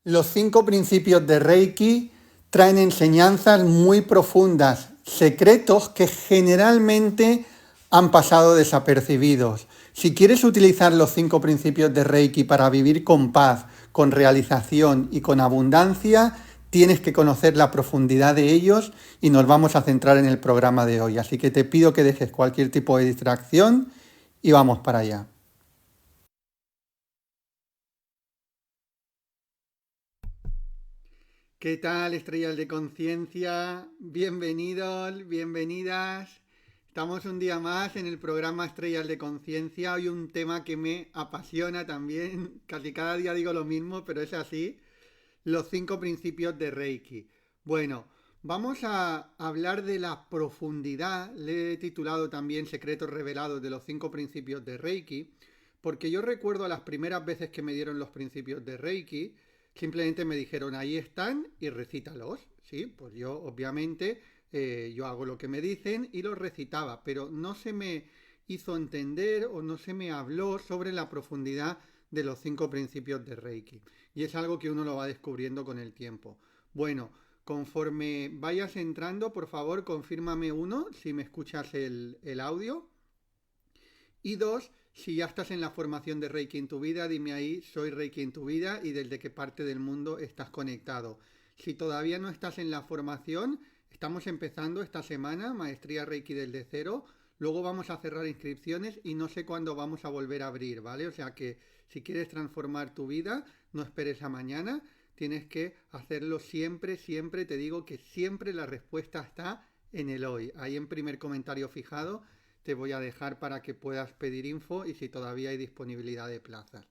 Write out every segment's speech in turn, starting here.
Los 5 principios de Reiki traen enseñanzas muy profundas, secretos que generalmente han pasado desapercibidos. Si quieres utilizar los 5 principios de Reiki para vivir con paz, con realización y con abundancia, tienes que conocer la profundidad de ellos y nos vamos a centrar en el programa de hoy. Así que te pido que dejes cualquier tipo de distracción y vamos para allá. ¿Qué tal, estrellas de conciencia? Bienvenidos, bienvenidas. Estamos un día más en el programa Estrellas de Conciencia. Hoy un tema que me apasiona también. Casi cada día digo lo mismo, pero es así. Los 5 principios de Reiki. Bueno, vamos a hablar de la profundidad. Le he titulado también Secretos revelados de los 5 principios de Reiki, porque yo recuerdo las primeras veces que me dieron los principios de Reiki, simplemente me dijeron ahí están y recítalos. Sí, pues yo obviamente yo hago lo que me dicen y los recitaba, pero no se me hizo entender o no se me habló sobre la profundidad de los 5 principios de Reiki. Y es algo que uno lo va descubriendo con el tiempo. Bueno, conforme vayas entrando, por favor, confírmame uno, si me escuchas el audio. Y dos, si ya estás en la formación de Reiki en tu vida, dime ahí, soy Reiki en tu vida y desde qué parte del mundo estás conectado. Si todavía no estás en la formación, estamos empezando esta semana, Maestría Reiki desde cero. Luego vamos a cerrar inscripciones y no sé cuándo vamos a volver a abrir, ¿vale? O sea que si quieres transformar tu vida, no esperes a mañana, tienes que hacerlo siempre, siempre. Te digo que siempre la respuesta está en el hoy. Ahí en primer comentario fijado te voy a dejar para que puedas pedir info y si todavía hay disponibilidad de plazas.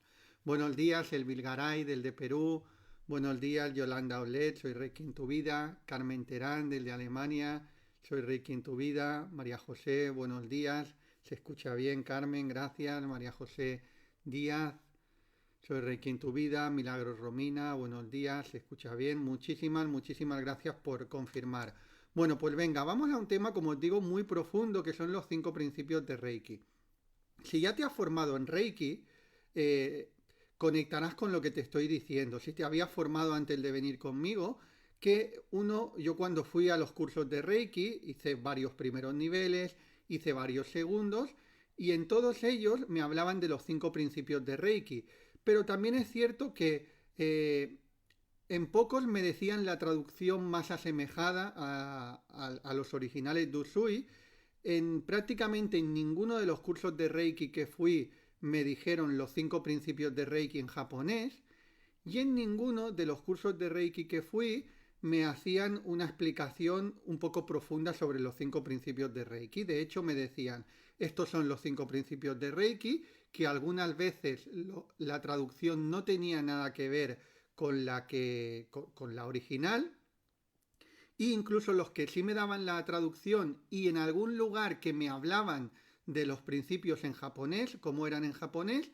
Buenos días, el Vilgaray del de Perú. Buenos días, Yolanda Olet, soy Reiki en tu vida. Carmen Terán del de Alemania, soy Reiki en tu vida. María José, buenos días. Se escucha bien, Carmen, gracias. María José Díaz, soy Reiki en tu vida. Milagros Romina, buenos días. Se escucha bien. Muchísimas, muchísimas gracias por confirmar. Bueno, pues venga, vamos a un tema, como os digo, muy profundo, que son los 5 principios de Reiki. Si ya te has formado en Reiki, eh, conectarás con lo que te estoy diciendo. Si te habías formado antes de venir conmigo, yo cuando fui a los cursos de Reiki, hice varios primeros niveles, hice varios segundos, y en todos ellos me hablaban de los 5 principios de Reiki. Pero también es cierto que en pocos me decían la traducción más asemejada a los originales de Usui. Prácticamente en ninguno de los cursos de Reiki que fui me dijeron los 5 principios de Reiki en japonés y en ninguno de los cursos de Reiki que fui me hacían una explicación un poco profunda sobre los 5 principios de Reiki. De hecho, me decían, estos son los 5 principios de Reiki, que algunas veces la traducción no tenía nada que ver con la original, e incluso los que sí me daban la traducción y en algún lugar que me hablaban de los principios en japonés, como eran en japonés,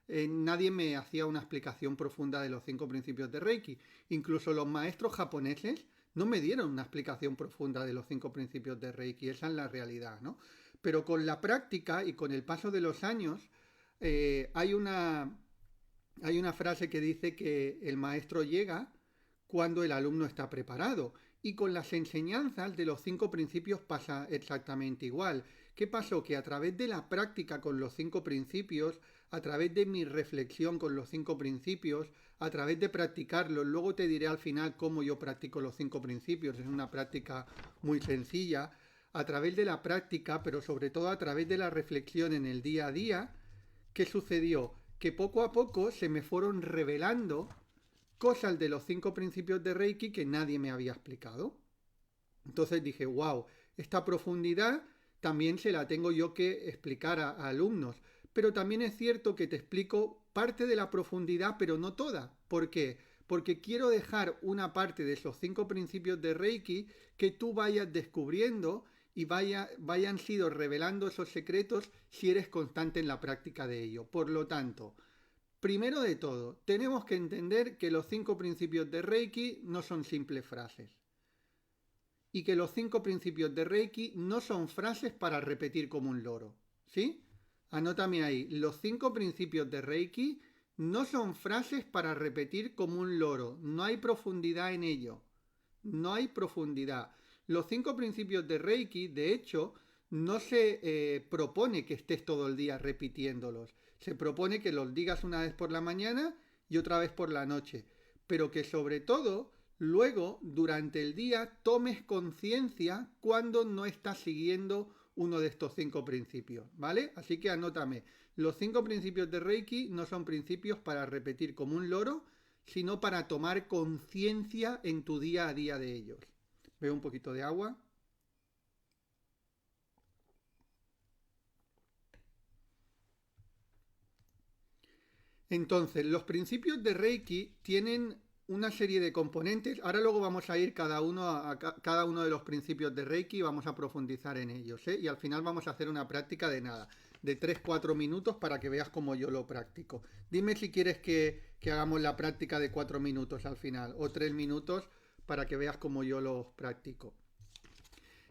nadie me hacía una explicación profunda de los 5 principios de Reiki. Incluso los maestros japoneses no me dieron una explicación profunda de los 5 principios de Reiki. Esa es la realidad, ¿no? Pero con la práctica y con el paso de los años, eh, hay una, hay una frase que dice que el maestro llega cuando el alumno está preparado. Y con las enseñanzas de los 5 principios pasa exactamente igual. ¿Qué pasó? Que a través de la práctica con los 5 principios, a través de mi reflexión con los 5 principios, a través de practicarlos, luego te diré al final cómo yo practico los 5 principios, es una práctica muy sencilla, a través de la práctica, pero sobre todo a través de la reflexión en el día a día, ¿qué sucedió? Que poco a poco se me fueron revelando cosas de los 5 principios de Reiki que nadie me había explicado. Entonces dije, wow, esta profundidad también se la tengo yo que explicar a alumnos. Pero también es cierto que te explico parte de la profundidad, pero no toda. ¿Por qué? Porque quiero dejar una parte de esos 5 principios de Reiki que tú vayas descubriendo y vayan sido revelando esos secretos si eres constante en la práctica de ello. Por lo tanto, primero de todo, tenemos que entender que los 5 principios de Reiki no son simples frases. Y que los 5 principios de Reiki no son frases para repetir como un loro. ¿Sí? Anótame ahí. Los 5 principios de Reiki no son frases para repetir como un loro, no hay profundidad en ello, no hay profundidad. Los 5 principios de Reiki, de hecho, no se propone que estés todo el día repitiéndolos, se propone que los digas una vez por la mañana y otra vez por la noche, pero que sobre todo luego durante el día tomes conciencia cuando no estás siguiendo uno de estos 5 principios, ¿vale? Así que anótame, los 5 principios de Reiki no son principios para repetir como un loro, sino para tomar conciencia en tu día a día de ellos. Veo un poquito de agua. Entonces, los principios de Reiki tienen una serie de componentes. Ahora luego vamos a ir cada uno a cada uno de los principios de Reiki y vamos a profundizar en ellos, ¿eh? Y al final vamos a hacer una práctica de nada, de 3-4 minutos para que veas cómo yo lo practico. Dime si quieres que hagamos la práctica de 4 minutos al final o 3 minutos para que veas cómo yo los practico.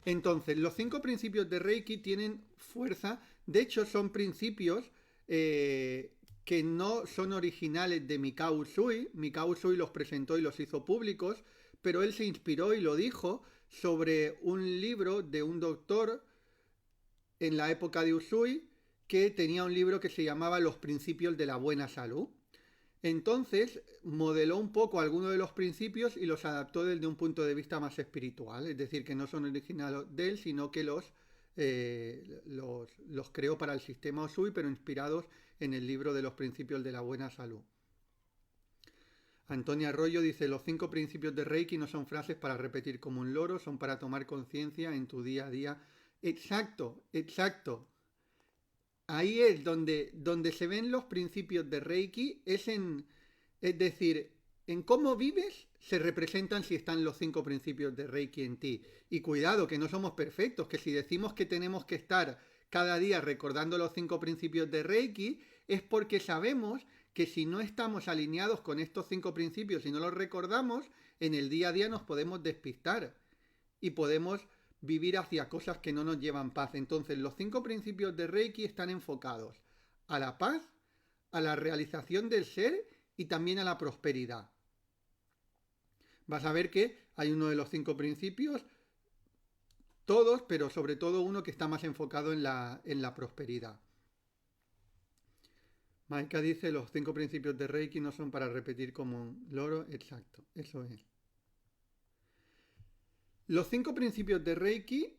Entonces, los 5 principios de Reiki tienen fuerza. De hecho, son principios que no son originales de Mikao Usui. Mikao Usui los presentó y los hizo públicos, pero él se inspiró y lo dijo sobre un libro de un doctor en la época de Usui que tenía un libro que se llamaba Los principios de la buena salud. Entonces modeló un poco algunos de los principios y los adaptó desde un punto de vista más espiritual, es decir, que no son originales de él, sino que los creó para el sistema Usui, pero inspirados en el libro de los principios de la buena salud. Antonia Arroyo dice, los 5 principios de Reiki no son frases para repetir como un loro, son para tomar conciencia en tu día a día. Exacto, exacto. Ahí es donde se ven los principios de Reiki, es decir, en cómo vives se representan si están los 5 principios de Reiki en ti. Y cuidado, que no somos perfectos, que si decimos que tenemos que estar cada día recordando los 5 principios de Reiki, es porque sabemos que si no estamos alineados con estos 5 principios y no los recordamos, en el día a día nos podemos despistar y podemos vivir hacia cosas que no nos llevan paz. Entonces, los 5 principios de Reiki están enfocados a la paz, a la realización del ser y también a la prosperidad. Vas a ver que hay uno de los 5 principios, todos, pero sobre todo uno que está más enfocado en la prosperidad. Maika dice, los 5 principios de Reiki no son para repetir como un loro. Exacto, eso es. Los 5 principios de Reiki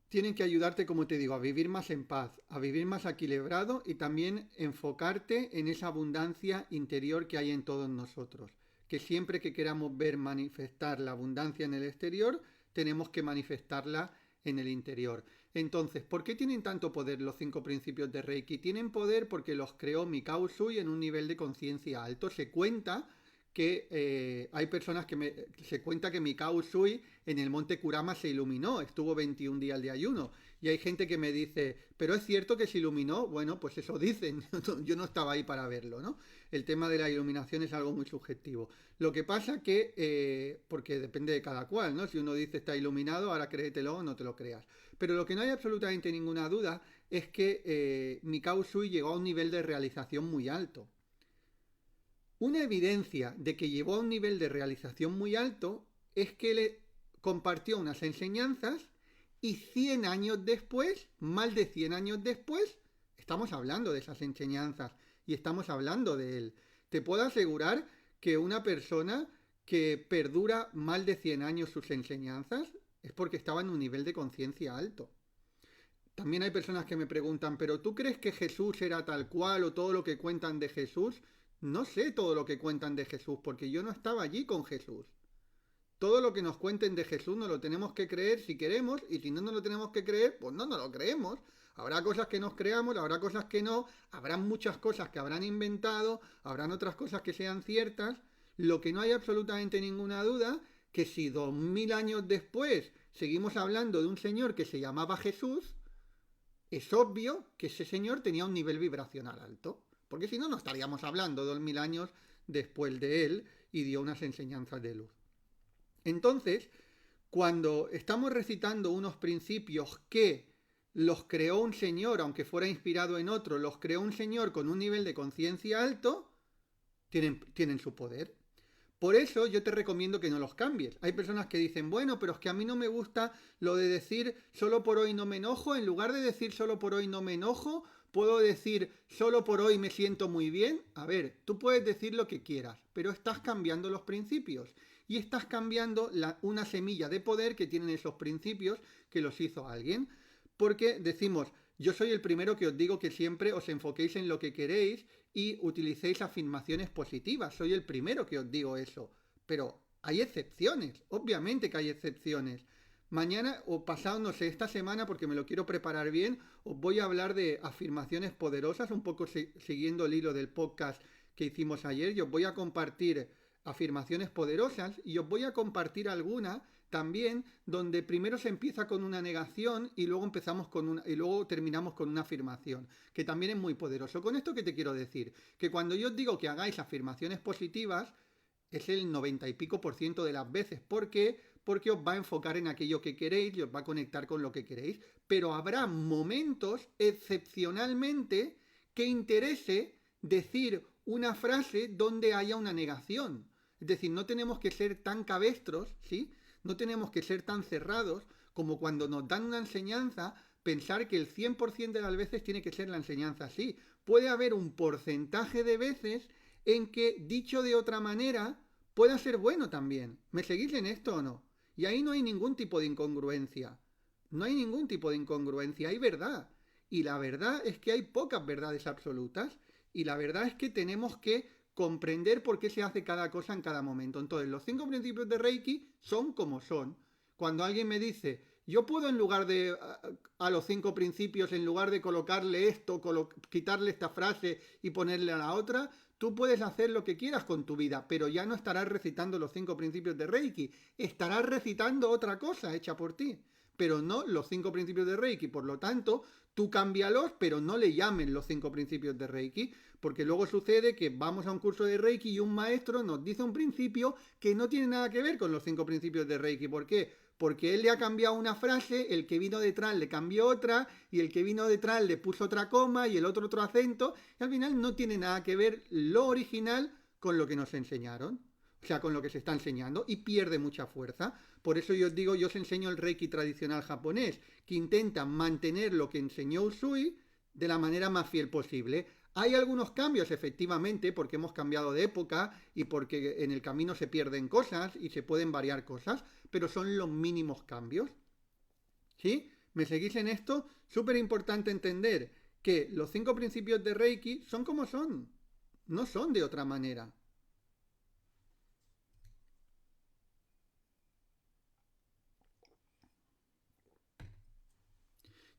tienen que ayudarte, como te digo, a vivir más en paz, a vivir más equilibrado y también enfocarte en esa abundancia interior que hay en todos nosotros. Que siempre que queramos ver manifestar la abundancia en el exterior, tenemos que manifestarla en el interior. Entonces, ¿por qué tienen tanto poder los 5 principios de Reiki? Tienen poder porque los creó Mikao Usui en un nivel de conciencia alto. Se cuenta que hay personas que se cuenta que Mikao Usui en el monte Kurama se iluminó, estuvo 21 días de ayuno, y hay gente que me dice, pero es cierto que se iluminó. Bueno, pues eso dicen, yo no estaba ahí para verlo, ¿no? El tema de la iluminación es algo muy subjetivo. Lo que pasa que, porque depende de cada cual, ¿no? Si uno dice está iluminado, ahora créetelo o no te lo creas. Pero lo que no hay absolutamente ninguna duda es que Mikao Usui llegó a un nivel de realización muy alto. Una evidencia de que llegó a un nivel de realización muy alto es que le compartió unas enseñanzas y 100 años después, más de 100 años después, estamos hablando de esas enseñanzas y estamos hablando de él. Te puedo asegurar que una persona que perdura más de 100 años sus enseñanzas es porque estaba en un nivel de conciencia alto. También hay personas que me preguntan, ¿pero tú crees que Jesús era tal cual o todo lo que cuentan de Jesús? No sé todo lo que cuentan de Jesús porque yo no estaba allí con Jesús. Todo lo que nos cuenten de Jesús nos lo tenemos que creer si queremos, y si no nos lo tenemos que creer, pues no nos lo creemos. Habrá cosas que nos creamos, habrá cosas que no, habrá muchas cosas que habrán inventado, habrán otras cosas que sean ciertas. Lo que no hay absolutamente ninguna duda, que si 2000 años después seguimos hablando de un señor que se llamaba Jesús, es obvio que ese señor tenía un nivel vibracional alto. Porque si no, no estaríamos hablando 2000 años después de él y dio unas enseñanzas de luz. Entonces, cuando estamos recitando unos principios que los creó un señor, aunque fuera inspirado en otro, los creó un señor con un nivel de conciencia alto, tienen su poder. Por eso yo te recomiendo que no los cambies. Hay personas que dicen, bueno, pero es que a mí no me gusta lo de decir solo por hoy no me enojo. En lugar de decir solo por hoy no me enojo, puedo decir solo por hoy me siento muy bien. A ver, tú puedes decir lo que quieras, pero estás cambiando los principios. Y estás cambiando una semilla de poder que tienen esos principios que los hizo alguien. Porque decimos, yo soy el primero que os digo que siempre os enfoquéis en lo que queréis y utilicéis afirmaciones positivas. Soy el primero que os digo eso. Pero hay excepciones, obviamente que hay excepciones. Mañana o pasado, no sé, esta semana, porque me lo quiero preparar bien, os voy a hablar de afirmaciones poderosas, un poco siguiendo el hilo del podcast que hicimos ayer. Yo os voy a compartir afirmaciones poderosas y os voy a compartir alguna también donde primero se empieza con una negación y luego terminamos con una afirmación, que también es muy poderoso. ¿Con esto qué te quiero decir? Que cuando yo os digo que hagáis afirmaciones positivas, es el 90 y pico % de las veces. ¿Por qué? Porque os va a enfocar en aquello que queréis y os va a conectar con lo que queréis. Pero habrá momentos, excepcionalmente, que interese decir una frase donde haya una negación. Es decir, no tenemos que ser tan cabestros, ¿sí? No tenemos que ser tan cerrados como cuando nos dan una enseñanza, pensar que el 100% de las veces tiene que ser la enseñanza así. Puede haber un porcentaje de veces en que, dicho de otra manera, pueda ser bueno también. ¿Me seguís en esto o no? Y ahí no hay ningún tipo de incongruencia. No hay ningún tipo de incongruencia, hay verdad. Y la verdad es que hay pocas verdades absolutas. Y la verdad es que tenemos que comprender por qué se hace cada cosa en cada momento. Entonces, los 5 principios de Reiki son como son. Cuando alguien me dice, yo puedo en lugar de a los 5 principios, en lugar de colocarle esto, quitarle esta frase y ponerle a la otra, tú puedes hacer lo que quieras con tu vida, pero ya no estarás recitando los 5 principios de Reiki, estarás recitando otra cosa hecha por ti, pero no los 5 principios de Reiki. Por lo tanto, tú cámbialos, pero no le llamen los 5 principios de Reiki, porque luego sucede que vamos a un curso de Reiki y un maestro nos dice un principio que no tiene nada que ver con los 5 principios de Reiki. ¿Por qué? Porque él le ha cambiado una frase, el que vino detrás le cambió otra, y el que vino detrás le puso otra coma y el otro acento, y al final no tiene nada que ver lo original con lo que nos enseñaron, o sea, con lo que se está enseñando, y pierde mucha fuerza. Por eso yo os digo, yo os enseño el Reiki tradicional japonés, que intenta mantener lo que enseñó Usui de la manera más fiel posible. Hay algunos cambios, efectivamente, porque hemos cambiado de época y porque en el camino se pierden cosas y se pueden variar cosas, pero son los mínimos cambios. ¿Sí? ¿Me seguís en esto? Súper importante entender que los 5 principios de Reiki son como son, no son de otra manera.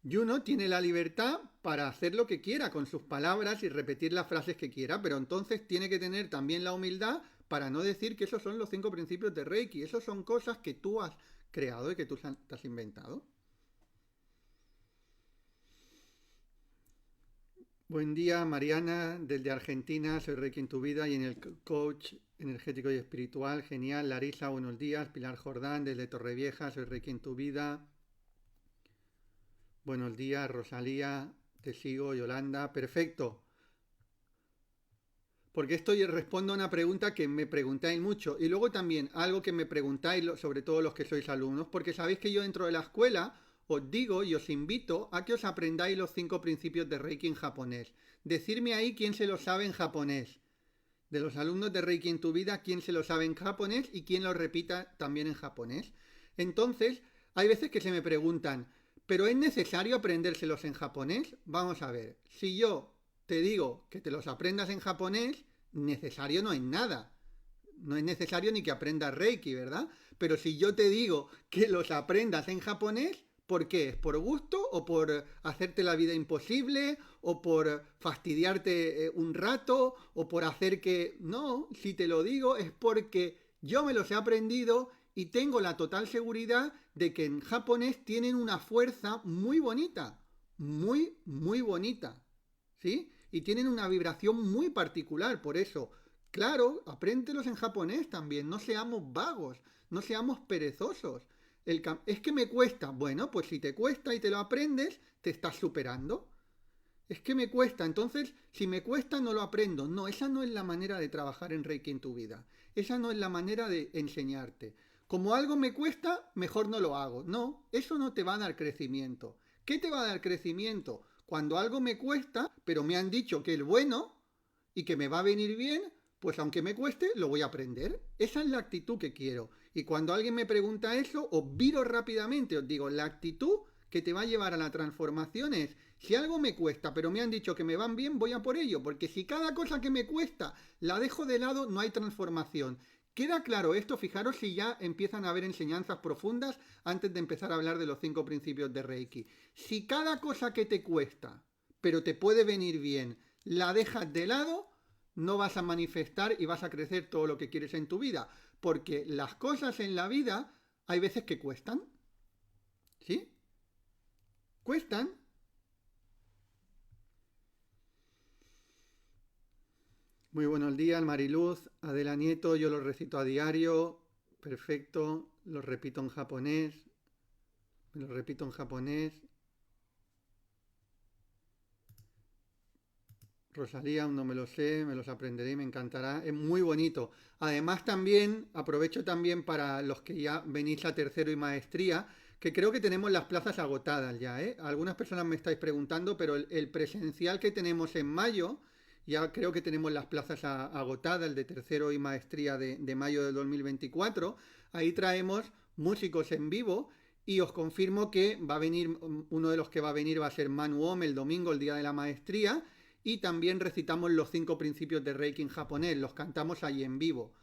Y uno tiene la libertad para hacer lo que quiera con sus palabras y repetir las frases que quiera, pero entonces tiene que tener también la humildad para no decir que esos son los 5 principios de Reiki. Esos son cosas que tú has creado y que tú te has inventado. Buen día, Mariana, desde Argentina. Soy Reiki en tu vida y en el coach energético y espiritual. Genial. Larisa, buenos días. Pilar Jordán, desde Torrevieja. Soy Reiki en tu vida. Buenos días, Rosalía, te sigo, Yolanda. Perfecto. Porque esto yo respondo a una pregunta que me preguntáis mucho. Y luego también algo que me preguntáis, sobre todo los que sois alumnos, porque sabéis que yo dentro de la escuela os digo y os invito a que os aprendáis los 5 principios de Reiki en japonés. Decidme ahí quién se lo sabe en japonés. De los alumnos de Reiki en tu vida, quién se lo sabe en japonés y quién lo repita también en japonés. Entonces, hay veces que se me preguntan, ¿pero es necesario aprendérselos en japonés? Vamos a ver, si yo te digo que te los aprendas en japonés, necesario no es nada. No es necesario ni que aprendas Reiki, ¿verdad? Pero si yo te digo que los aprendas en japonés, ¿por qué? ¿Es por gusto o por hacerte la vida imposible o por fastidiarte un rato o por hacer que... No, si te lo digo es porque yo me los he aprendido y tengo la total seguridad de que en japonés tienen una fuerza muy bonita, muy, muy bonita, ¿sí? Y tienen una vibración muy particular, por eso, claro, apréndelos en japonés también, no seamos vagos, no seamos perezosos. Es que me cuesta, bueno, pues si te cuesta y te lo aprendes, te estás superando. es que me cuesta, entonces si me cuesta no lo aprendo. No, esa no es la manera de trabajar en Reiki en tu vida. Esa no es la manera de enseñarte. Como algo me cuesta, mejor no lo hago. No, eso no te va a dar crecimiento. ¿Qué te va a dar crecimiento? Cuando algo me cuesta, pero me han dicho que es bueno y que me va a venir bien, pues aunque me cueste, lo voy a aprender. Esa es la actitud que quiero. Y cuando alguien me pregunta eso, os viro rápidamente, os digo, la actitud que te va a llevar a la transformación es, si algo me cuesta, pero me han dicho que me van bien, voy a por ello, porque si cada cosa que me cuesta la dejo de lado, no hay transformación. ¿Queda claro esto? Fijaros si ya empiezan a haber enseñanzas profundas antes de empezar a hablar de los 5 principios de Reiki. Si cada cosa que te cuesta, pero te puede venir bien, la dejas de lado, no vas a manifestar y vas a crecer todo lo que quieres en tu vida. Porque las cosas en la vida hay veces que cuestan. ¿Sí? Cuestan. Muy buenos días, Mariluz, Adela Nieto, yo lo recito a diario. Perfecto, lo repito en japonés. Me lo repito en japonés. Rosalía, aún no me lo sé, me los aprenderé y me encantará. Es muy bonito. Además también, aprovecho también para los que ya venís a tercero y maestría, que creo que tenemos las plazas agotadas ya, ¿eh? Algunas personas me estáis preguntando, pero el presencial que tenemos en mayo, ya creo que tenemos las plazas agotadas, el de tercero y maestría de mayo del 2024. Ahí traemos músicos en vivo y os confirmo que va a venir, uno de los que va a venir va a ser Manu Om el domingo, el día de la maestría. Y también recitamos los 5 principios de Reiki en japonés, los cantamos ahí en vivo.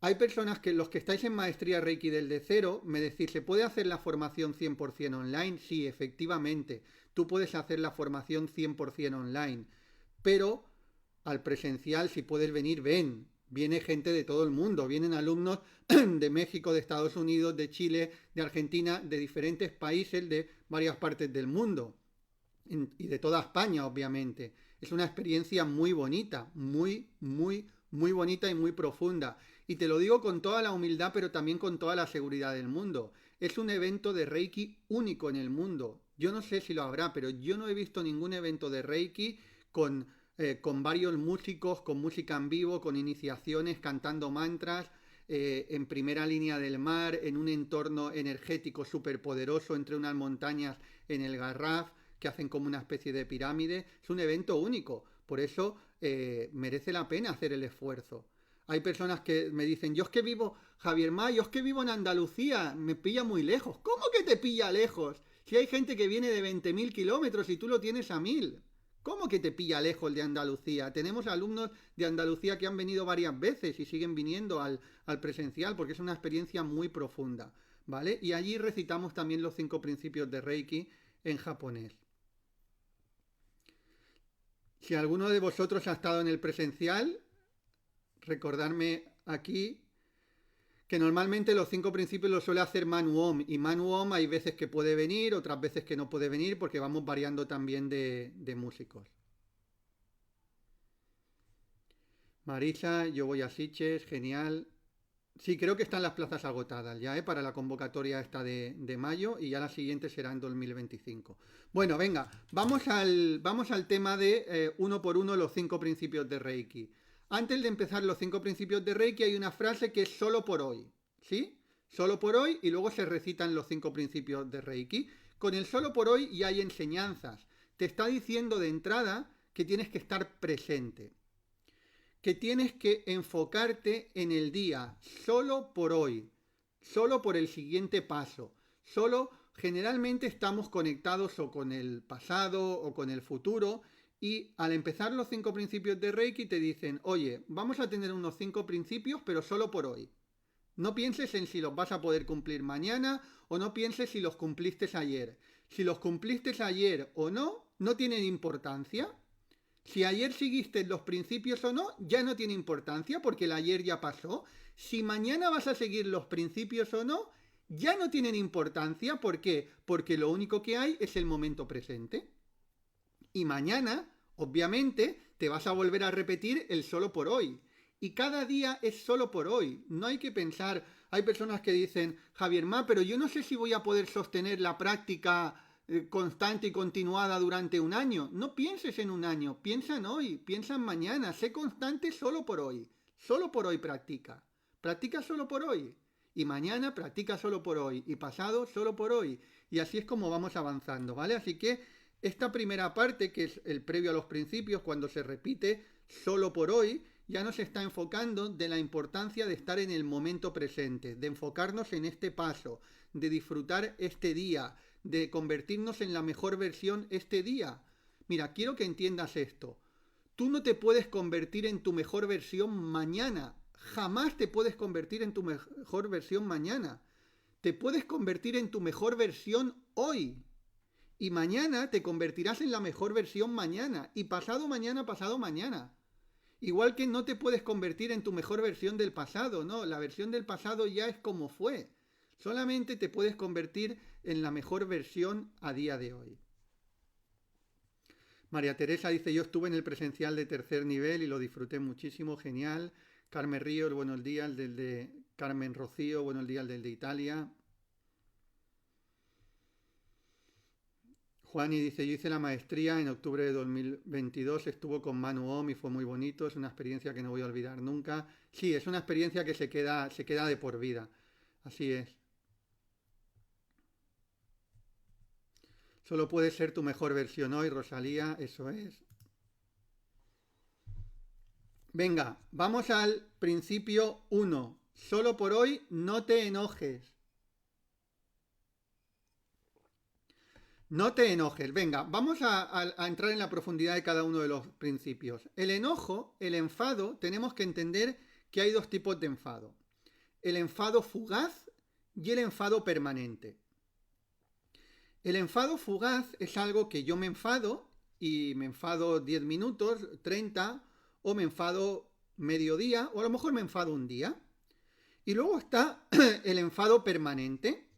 Hay personas que, los que estáis en maestría Reiki desde cero, me decís, ¿se puede hacer la formación 100% online? Sí, efectivamente, tú puedes hacer la formación 100% online, pero al presencial, si puedes venir, ven. Viene gente de todo el mundo, vienen alumnos de México, de Estados Unidos, de Chile, de Argentina, de diferentes países, de varias partes del mundo y de toda España, obviamente. Es una experiencia muy bonita, muy bonita y muy profunda. Y te lo digo con toda la humildad, pero también con toda la seguridad del mundo. Es un evento de Reiki único en el mundo. Yo no sé si lo habrá, pero yo no he visto ningún evento de Reiki con varios músicos, con música en vivo, con iniciaciones, cantando mantras, en primera línea del mar, en un entorno energético súper poderoso entre unas montañas en el Garraf, que hacen como una especie de pirámide. Es un evento único, por eso merece la pena hacer el esfuerzo. Hay personas que me dicen, yo es que vivo, Javier Ma, yo es que vivo en Andalucía, me pilla muy lejos. ¿Cómo que te pilla lejos? Si hay gente que viene de 20.000 kilómetros y tú lo tienes a 1.000. ¿Cómo que te pilla lejos de Andalucía? Tenemos alumnos de Andalucía que han venido varias veces y siguen viniendo al presencial porque es una experiencia muy profunda, ¿vale? Y allí recitamos también los 5 principios de Reiki en japonés. Si alguno de vosotros ha estado en el presencial, recordarme aquí que normalmente los 5 principios los suele hacer Manu Om. Y Manu Om hay veces que puede venir, otras veces que no puede venir, porque vamos variando también de músicos. Marisa, yo voy a Sitges, genial. Sí, creo que están las plazas agotadas ya, para la convocatoria esta de mayo, y ya la siguiente será en 2025. Bueno, venga, vamos al tema de uno por uno los 5 principios de Reiki. Antes de empezar los 5 principios de Reiki hay una frase que es solo por hoy, ¿sí? Solo por hoy, y luego se recitan los 5 principios de Reiki. Con el solo por hoy ya hay enseñanzas. Te está diciendo de entrada que tienes que estar presente, que tienes que enfocarte en el día, solo por hoy, solo por el siguiente paso. Solo, generalmente estamos conectados o con el pasado o con el futuro, y al empezar los 5 principios de Reiki te dicen, oye, vamos a tener unos 5 principios, pero solo por hoy. No pienses en si los vas a poder cumplir mañana, o no pienses si los cumpliste ayer. Si los cumpliste ayer o no, no tienen importancia. Si ayer seguiste los principios o no, ya no tiene importancia porque el ayer ya pasó. Si mañana vas a seguir los principios o no, ya no tienen importancia. ¿Por qué? Porque lo único que hay es el momento presente. Y mañana, obviamente, te vas a volver a repetir el solo por hoy. Y cada día es solo por hoy. No hay que pensar. Hay personas que dicen, Javier Ma, pero yo no sé si voy a poder sostener la práctica constante y continuada durante un año. No pienses en un año, piensa en hoy, piensa en mañana, sé constante solo por hoy. Solo por hoy practica. Practica solo por hoy. Y mañana practica solo por hoy. Y pasado solo por hoy. Y así es como vamos avanzando, ¿vale? Así que esta primera parte, que es el previo a los principios, cuando se repite solo por hoy, ya nos está enfocando de la importancia de estar en el momento presente, de enfocarnos en este paso, de disfrutar este día, de convertirnos en la mejor versión este día. Mira, quiero que entiendas esto. Tú no te puedes convertir en tu mejor versión mañana. Jamás te puedes convertir en tu mejor versión mañana. Te puedes convertir en tu mejor versión hoy. Y mañana te convertirás en la mejor versión mañana. Y pasado mañana, pasado mañana. Igual que no te puedes convertir en tu mejor versión del pasado, ¿no? La versión del pasado ya es como fue. Solamente te puedes convertir en la mejor versión a día de hoy. María Teresa dice, yo estuve en el presencial de tercer nivel y lo disfruté muchísimo, genial. Carmen Ríos, buenos días, el del de Carmen Rocío, buenos días, el del de Italia. Juani dice, yo hice la maestría en octubre de 2022, estuvo con Manu Om y fue muy bonito, es una experiencia que no voy a olvidar nunca. Sí, es una experiencia que se queda de por vida, así es. Solo puedes ser tu mejor versión hoy, Rosalía, eso es. Venga, vamos al principio 1. Solo por hoy no te enojes. No te enojes. Venga, vamos a entrar en la profundidad de cada uno de los principios. El enojo, el enfado, tenemos que entender que hay dos tipos de enfado. El enfado fugaz y el enfado permanente. El enfado fugaz es algo que yo me enfado y me enfado 10 minutos, 30, o me enfado mediodía, o a lo mejor me enfado un día. Y luego está el enfado permanente,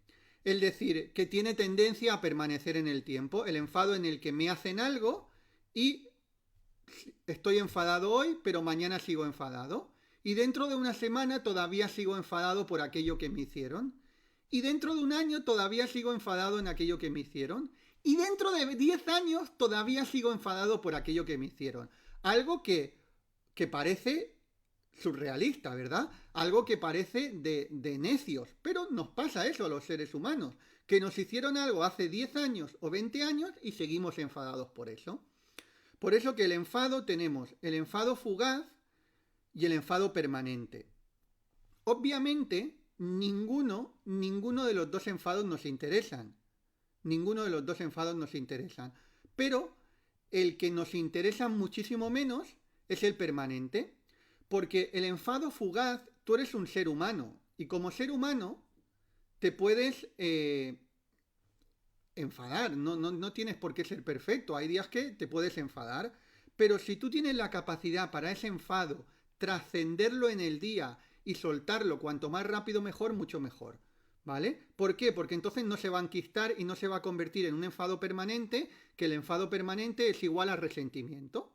es decir, que tiene tendencia a permanecer en el tiempo, el enfado en el que me hacen algo y estoy enfadado hoy, pero mañana sigo enfadado. Y dentro de una semana todavía sigo enfadado por aquello que me hicieron. Y dentro de un año todavía sigo enfadado en aquello que me hicieron. Y dentro de 10 años todavía sigo enfadado por aquello que me hicieron. Algo que parece surrealista, ¿verdad? Algo que parece de necios. Pero nos pasa eso a los seres humanos. Que nos hicieron algo hace 10 años o 20 años y seguimos enfadados por eso. Por eso que el enfado tenemos el enfado fugaz y el enfado permanente. Obviamente, ninguno de los dos enfados nos interesan. Ninguno de los dos enfados nos interesan. Pero el que nos interesa muchísimo menos es el permanente. Porque el enfado fugaz, tú eres un ser humano. Y como ser humano, te puedes enfadar. No tienes por qué ser perfecto. Hay días que te puedes enfadar. Pero si tú tienes la capacidad para ese enfado, trascenderlo en el día y soltarlo cuanto más rápido mejor, mucho mejor. ¿Vale? ¿Por qué? Porque entonces no se va a enquistar y no se va a convertir en un enfado permanente, que el enfado permanente es igual a resentimiento.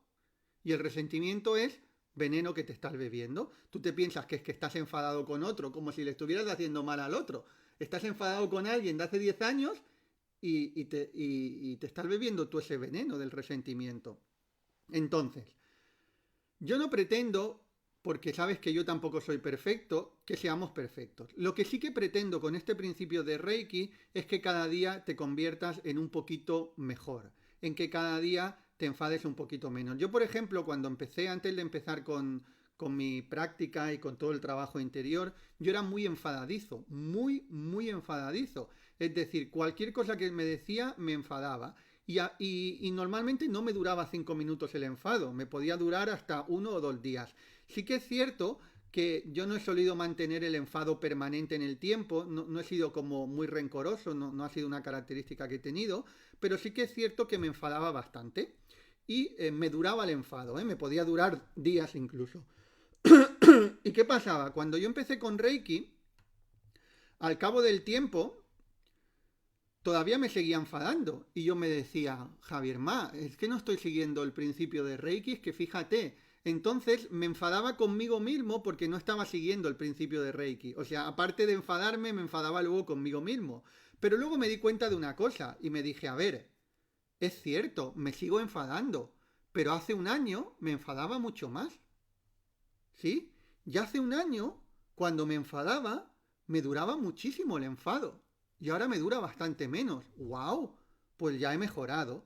Y el resentimiento es veneno que te estás bebiendo. Tú te piensas que es que estás enfadado con otro, como si le estuvieras haciendo mal al otro. Estás enfadado con alguien de hace 10 años y te estás bebiendo tú ese veneno del resentimiento. Entonces, yo no pretendo, porque sabes que yo tampoco soy perfecto, que seamos perfectos. Lo que sí que pretendo con este principio de Reiki es que cada día te conviertas en un poquito mejor, en que cada día te enfades un poquito menos. Yo, por ejemplo, cuando empecé, antes de empezar con mi práctica y con todo el trabajo interior, yo era muy enfadadizo, muy enfadadizo. Es decir, cualquier cosa que me decía me enfadaba. Y normalmente no me duraba 5 minutos el enfado, me podía durar hasta 1 o 2 días. Sí que es cierto que yo no he solido mantener el enfado permanente en el tiempo, no he sido como muy rencoroso, no ha sido una característica que he tenido, pero sí que es cierto que me enfadaba bastante y me duraba el enfado, me podía durar días incluso. ¿Y qué pasaba? Cuando yo empecé con Reiki, al cabo del tiempo, todavía me seguía enfadando. Y yo me decía, Javier es que no estoy siguiendo el principio de Reiki, es que fíjate. Entonces me enfadaba conmigo mismo porque no estaba siguiendo el principio de Reiki. O sea, aparte de enfadarme, me enfadaba luego conmigo mismo. Pero luego me di cuenta de una cosa y me dije, a ver, es cierto, me sigo enfadando, pero hace un año me enfadaba mucho más. ¿Sí? Ya hace un año, cuando me enfadaba, me duraba muchísimo el enfado. Y ahora me dura bastante menos. ¡Wow! Pues ya he mejorado.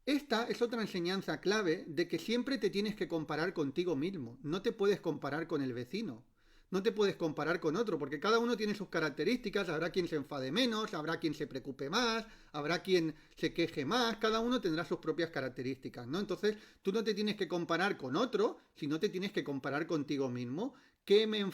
Esta es otra enseñanza clave de que siempre te tienes que comparar contigo mismo. No te puedes comparar con el vecino. No te puedes comparar con otro, porque cada uno tiene sus características. Habrá quien se enfade menos, habrá quien se preocupe más, habrá quien se queje más. Cada uno tendrá sus propias características, ¿no? Entonces, tú no te tienes que comparar con otro, sino te tienes que comparar contigo mismo.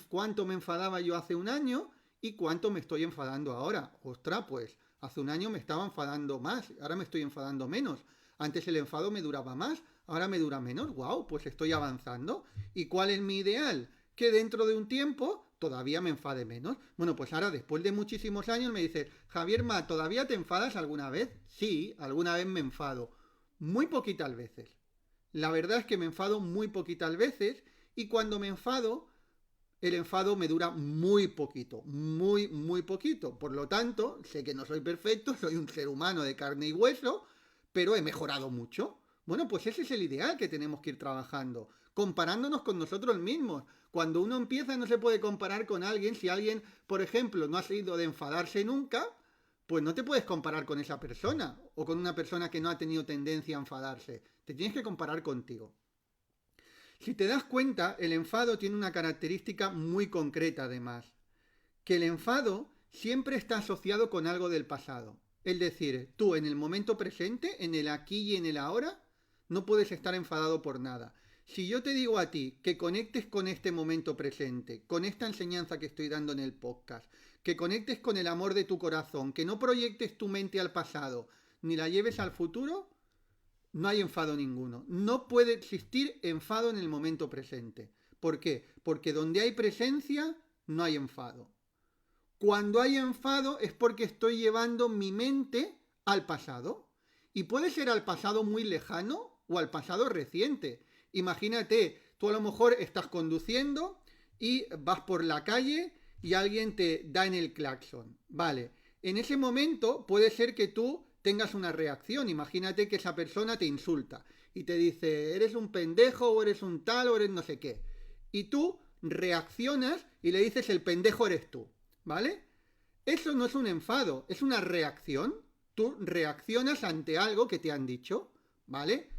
¿Cuánto me enfadaba yo hace un año y cuánto me estoy enfadando ahora? Ostras, pues hace un año me estaba enfadando más, ahora me estoy enfadando menos. Antes el enfado me duraba más, ahora me dura menos. ¡Wow! Pues estoy avanzando. ¿Y cuál es mi ideal? Que dentro de un tiempo todavía me enfade menos. Bueno, pues ahora después de muchísimos años me dice, Javier Ma, ¿todavía te enfadas alguna vez? Sí, alguna vez me enfado. Muy poquitas veces. La verdad es que me enfado muy poquitas veces y cuando me enfado, el enfado me dura muy poquito, muy, muy poquito. Por lo tanto, sé que no soy perfecto, soy un ser humano de carne y hueso, pero he mejorado mucho. Bueno, pues ese es el ideal que tenemos que ir trabajando, comparándonos con nosotros mismos. Cuando uno empieza no se puede comparar con alguien. Si alguien, por ejemplo, no ha sido de enfadarse nunca, pues no te puedes comparar con esa persona o con una persona que no ha tenido tendencia a enfadarse. Te tienes que comparar contigo. Si te das cuenta, el enfado tiene una característica muy concreta además, que el enfado siempre está asociado con algo del pasado. Es decir, tú en el momento presente, en el aquí y en el ahora, no puedes estar enfadado por nada. Si yo te digo a ti que conectes con este momento presente, con esta enseñanza que estoy dando en el podcast, que conectes con el amor de tu corazón, que no proyectes tu mente al pasado, ni la lleves al futuro, no hay enfado ninguno. No puede existir enfado en el momento presente. ¿Por qué? Porque donde hay presencia, no hay enfado. Cuando hay enfado es porque estoy llevando mi mente al pasado. Y puede ser al pasado muy lejano o al pasado reciente. Imagínate, tú a lo mejor estás conduciendo y vas por la calle y alguien te da en el claxon. Vale, en ese momento puede ser que tú tengas una reacción. Imagínate que esa persona te insulta y te dice, eres un pendejo o eres un tal o eres no sé qué. Y tú reaccionas y le dices, el pendejo eres tú. ¿Vale? Eso no es un enfado, es una reacción. Tú reaccionas ante algo que te han dicho, ¿vale?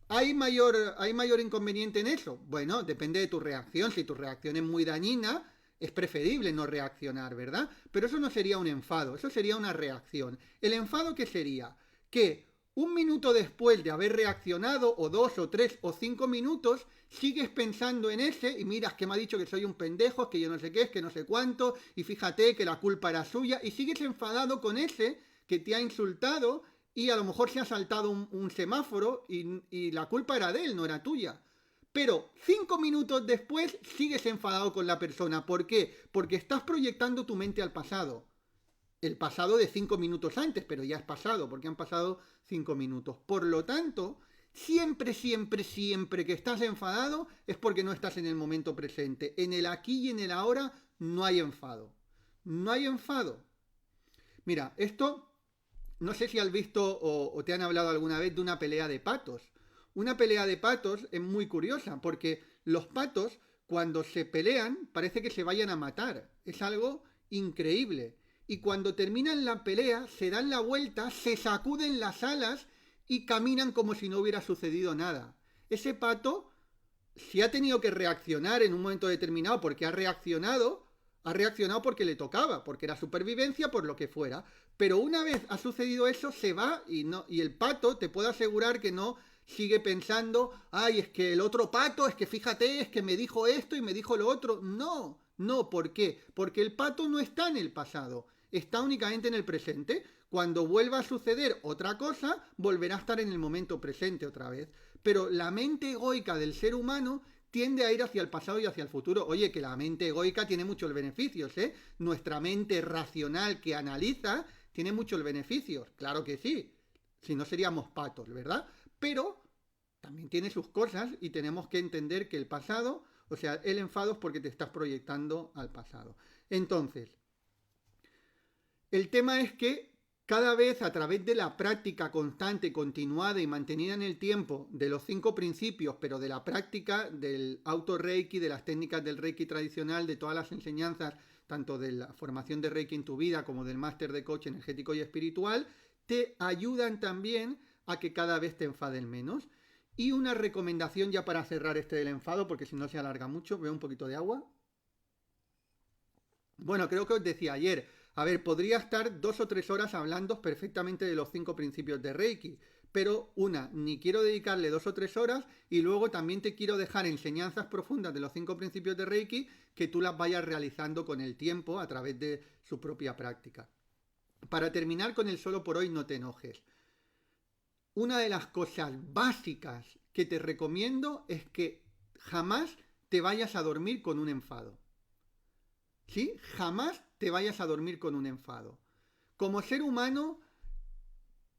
¿Hay mayor inconveniente en eso? Bueno, depende de tu reacción. Si tu reacción es muy dañina, es preferible no reaccionar, ¿verdad? Pero eso no sería un enfado, eso sería una reacción. ¿El enfado qué sería? Que un minuto después de haber reaccionado, o 2 o 3 o 5 minutos, sigues pensando en ese y miras que me ha dicho que soy un pendejo, es que yo no sé qué, es que no sé cuánto, y fíjate que la culpa era suya, y sigues enfadado con ese que te ha insultado y a lo mejor se ha saltado un semáforo y la culpa era de él, no era tuya. Pero 5 minutos después sigues enfadado con la persona. ¿Por qué? Porque estás proyectando tu mente al pasado. El pasado de 5 minutos antes, pero ya es pasado, porque han pasado 5 minutos. Por lo tanto, siempre, siempre, siempre que estás enfadado es porque no estás en el momento presente. En el aquí y en el ahora no hay enfado. No hay enfado. Mira, esto no sé si has visto o te han hablado alguna vez de una pelea de patos. Una pelea de patos es muy curiosa porque los patos cuando se pelean parece que se vayan a matar. Es algo increíble. Y cuando terminan la pelea se dan la vuelta, se sacuden las alas y caminan como si no hubiera sucedido nada. Ese pato, si ha tenido que reaccionar en un momento determinado porque ha reaccionado porque le tocaba, porque era supervivencia, por lo que fuera. Pero una vez ha sucedido eso, se va y el pato, te puedo asegurar que no sigue pensando, ay, es que el otro pato, es que fíjate, es que me dijo esto y me dijo lo otro. No, no, ¿por qué? Porque el pato no está en el pasado, está únicamente en el presente. Cuando vuelva a suceder otra cosa, volverá a estar en el momento presente otra vez. Pero la mente egoica del ser humano tiende a ir hacia el pasado y hacia el futuro. Oye, que la mente egoica tiene muchos beneficios, ¿eh? Nuestra mente racional que analiza tiene muchos beneficios. Claro que sí. Si no seríamos patos, ¿verdad? Pero también tiene sus cosas y tenemos que entender que el pasado, o sea, el enfado es porque te estás proyectando al pasado. Entonces, El tema es que cada vez a través de la práctica constante, continuada y mantenida en el tiempo de los 5 principios, pero de la práctica del auto-reiki, de las técnicas del reiki tradicional, de todas las enseñanzas, tanto de la formación de reiki en tu vida como del máster de coach energético y espiritual, te ayudan también a que cada vez te enfaden menos. Y una recomendación ya para cerrar este del enfado, porque si no se alarga mucho, veo un poquito de agua. Bueno, creo que os decía ayer, a ver, podría estar 2 o 3 horas hablando perfectamente de los 5 principios de Reiki, pero ni quiero dedicarle 2 o 3 horas y luego también te quiero dejar enseñanzas profundas de los 5 principios de Reiki que tú las vayas realizando con el tiempo a través de su propia práctica. Para terminar con el solo por hoy, no te enojes. Una de las cosas básicas que te recomiendo es que jamás te vayas a dormir con un enfado. ¿Sí? Jamás te vayas a dormir con un enfado. Como ser humano,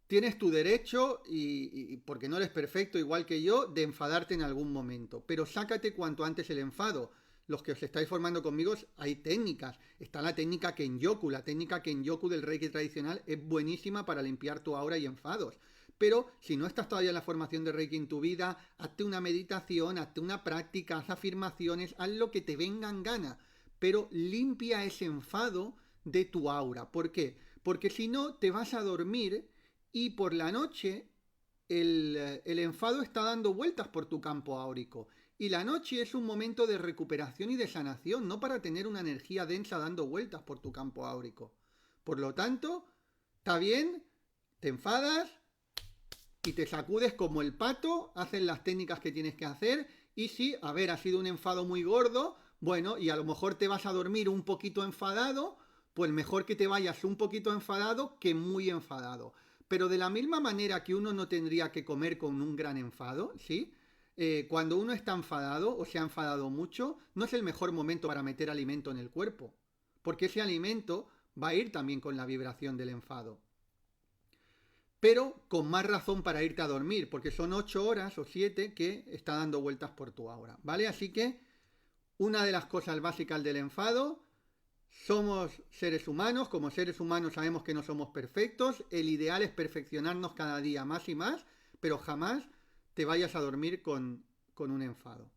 tienes tu derecho, y porque no eres perfecto igual que yo, de enfadarte en algún momento. Pero sácate cuanto antes el enfado. Los que os estáis formando conmigo, hay técnicas. Está la técnica Kenyoku. La técnica Kenyoku del Reiki tradicional es buenísima para limpiar tu aura y enfados. Pero si no estás todavía en la formación de Reiki en tu vida, hazte una meditación, hazte una práctica, haz afirmaciones, haz lo que te venga en gana. Pero limpia ese enfado de tu aura. ¿Por qué? Porque si no, te vas a dormir y por la noche el enfado está dando vueltas por tu campo áurico. Y la noche es un momento de recuperación y de sanación, no para tener una energía densa dando vueltas por tu campo áurico. Por lo tanto, está bien, te enfadas y te sacudes como el pato, haces las técnicas que tienes que hacer y si, a ver, ha sido un enfado muy gordo, bueno, y a lo mejor te vas a dormir un poquito enfadado, pues mejor que te vayas un poquito enfadado que muy enfadado. Pero de la misma manera que uno no tendría que comer con un gran enfado, ¿sí? Cuando uno está enfadado o se ha enfadado mucho, no es el mejor momento para meter alimento en el cuerpo, porque ese alimento va a ir también con la vibración del enfado. Pero con más razón para irte a dormir, porque son 8 horas o 7 que está dando vueltas por tu aura, ¿vale? Así que una de las cosas básicas del enfado, somos seres humanos, como seres humanos sabemos que no somos perfectos, el ideal es perfeccionarnos cada día más y más, pero jamás te vayas a dormir con un enfado.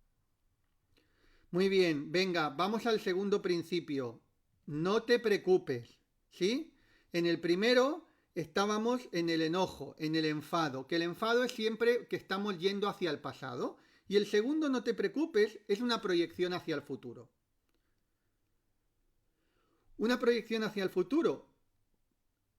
Muy bien, venga, vamos al segundo principio. No te preocupes, ¿sí? En el primero estábamos en el enojo, en el enfado, que el enfado es siempre que estamos yendo hacia el pasado. Y el segundo, no te preocupes, es una proyección hacia el futuro. Una proyección hacia el futuro.